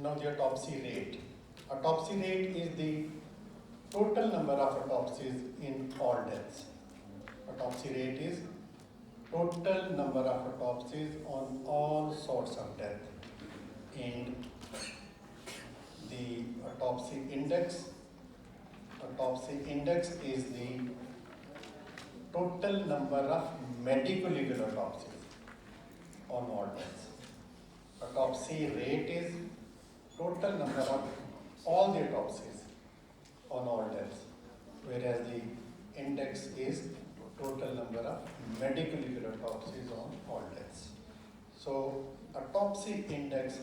Now the autopsy rate. Autopsy rate is the total number of autopsies in all deaths. Autopsy rate is total number of autopsies on all sorts of death. And the autopsy index is the total number of medical legal autopsies on all deaths. Autopsy rate is total number of all the autopsies on all deaths, whereas the index is total number of medical legal autopsies on all deaths. So autopsy index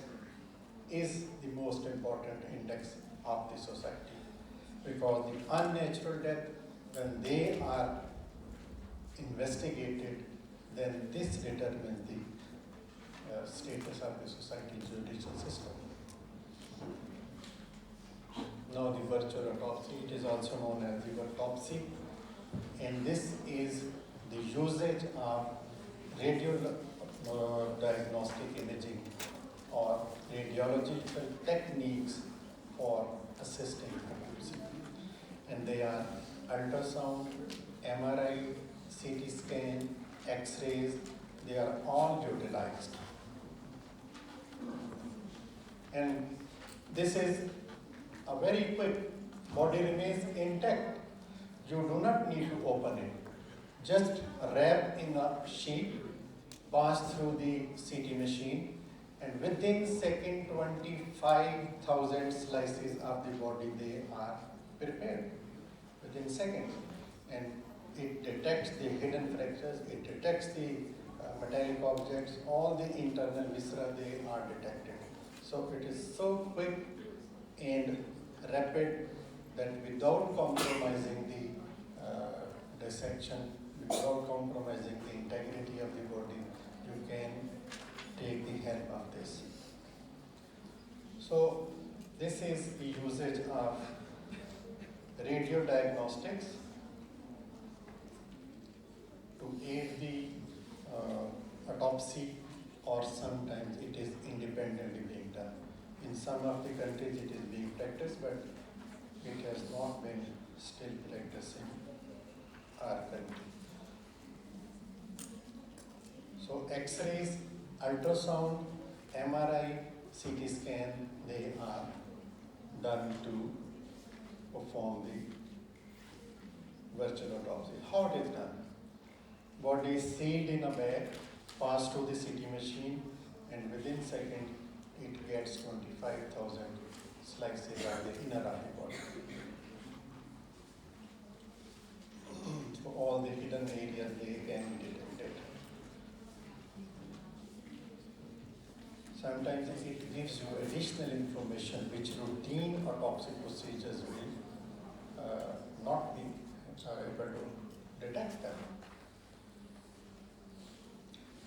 is the most important index of the society, because the unnatural death, when they are investigated, then this determines the status of the society judicial system. Now the virtual autopsy, it is also known as the autopsy, and this is the usage of radio-diagnostic imaging or radiological techniques for assisting autopsy. And they are ultrasound, MRI, CT scan, X-rays, they are all utilized. And this is a very quick, body remains intact. You do not need to open it. Just wrap in a sheet, pass through the CT machine, and within second 25,000 slices of the body they are prepared within seconds. And it detects the hidden fractures, it detects the metallic objects, all the internal viscera, they are detected. So it is so quick and rapid that without compromising the dissection, without compromising the integrity of the body, you can take the help of this. So this is the usage of radio-diagnostics to aid the autopsy, or sometimes it is independently being done. In some of the countries it is being practiced, but it has not been still practiced in our country. So X-rays, ultrasound, MRI, CT scan, they are done to perform the virtual autopsy. How it is done? Body is sealed in a bag, passed to the CT machine, and within second it gets 25,000 slices of the inner of the body. So all the hidden areas, they can be detected. Sometimes it gives you additional information which routine autopsy procedures will not be able to detect them.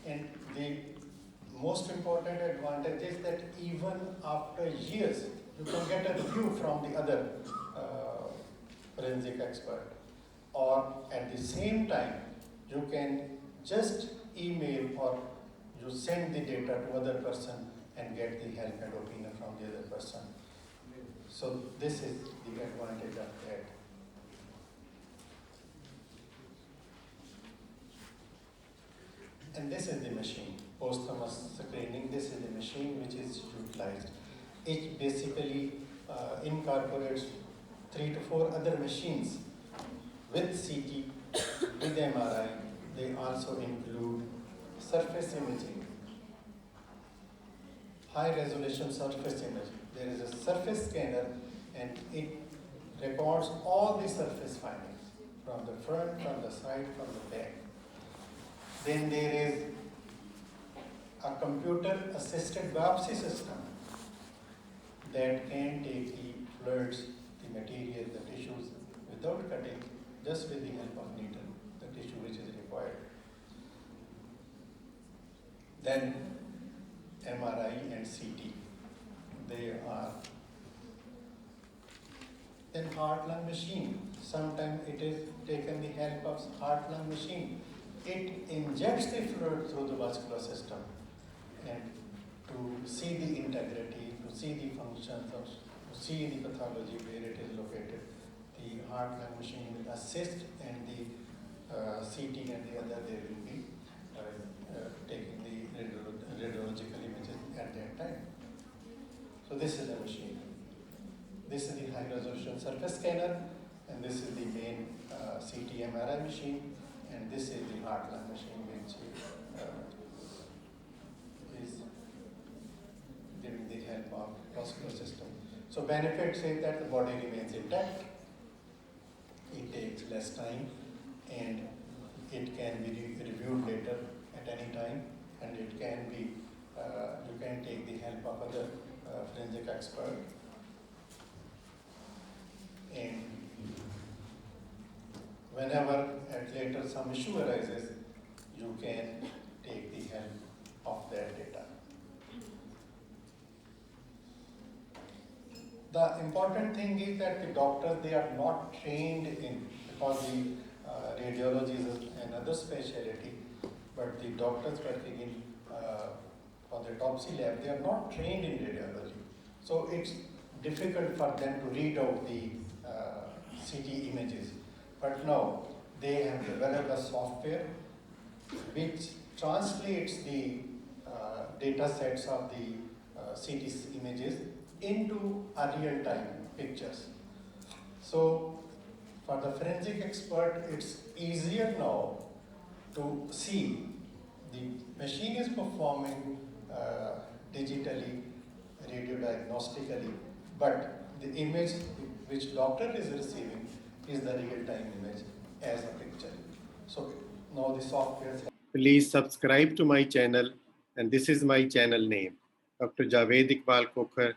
And the most important advantage is that even after years, you can get a review from the other forensic expert. Or at the same time, you can just email or you send the data to other person and get the help and opinion from the other person. So this is the advantage of that. And this is the machine, posthumous screening. This is the machine which is utilized. It basically incorporates 3 to 4 other machines with CT, with MRI. They also include surface imaging, high resolution surface imaging. There is a surface scanner and it records all the surface findings from the front, from the side, from the back. Then there is a computer-assisted biopsy system that can take the fluids, the material, the tissues without cutting, just with the help of needle, the tissue which is required. Then MRI and CT, they are. Then heart-lung machine, sometimes it is taken the help of heart-lung machine. It injects the fluid through the vascular system and to see the integrity, to to see the functions or to see the pathology where it is located. The heart lung machine will assist, and the CT and the other, they will be taking the radiological images at that time. So this is the machine. This is the high resolution surface scanner, and this is the main CT MRI machine, and this is the heart lung machine, which is giving the help of vascular system. So benefits is that the body remains intact, it takes less time, and it can be reviewed later at any time, and it can be, you can take the help of other forensic expert. And whenever at later some issue arises, you can take the help of that data. The important thing is that the doctors, they are not trained in, because the radiology is another specialty, but the doctors working in for the autopsy lab, they are not trained in radiology. So it's difficult for them to read out the CT images. But now they have developed a software which translates the data sets of the CT images into a real-time pictures. So for the forensic expert, it's easier now to see the machine is performing digitally, radio-diagnostically, but the image which doctor is receiving is the real-time image as a picture. So now the software. Please subscribe to my channel, and this is my channel name, Dr. Javed Iqbal Kokhar,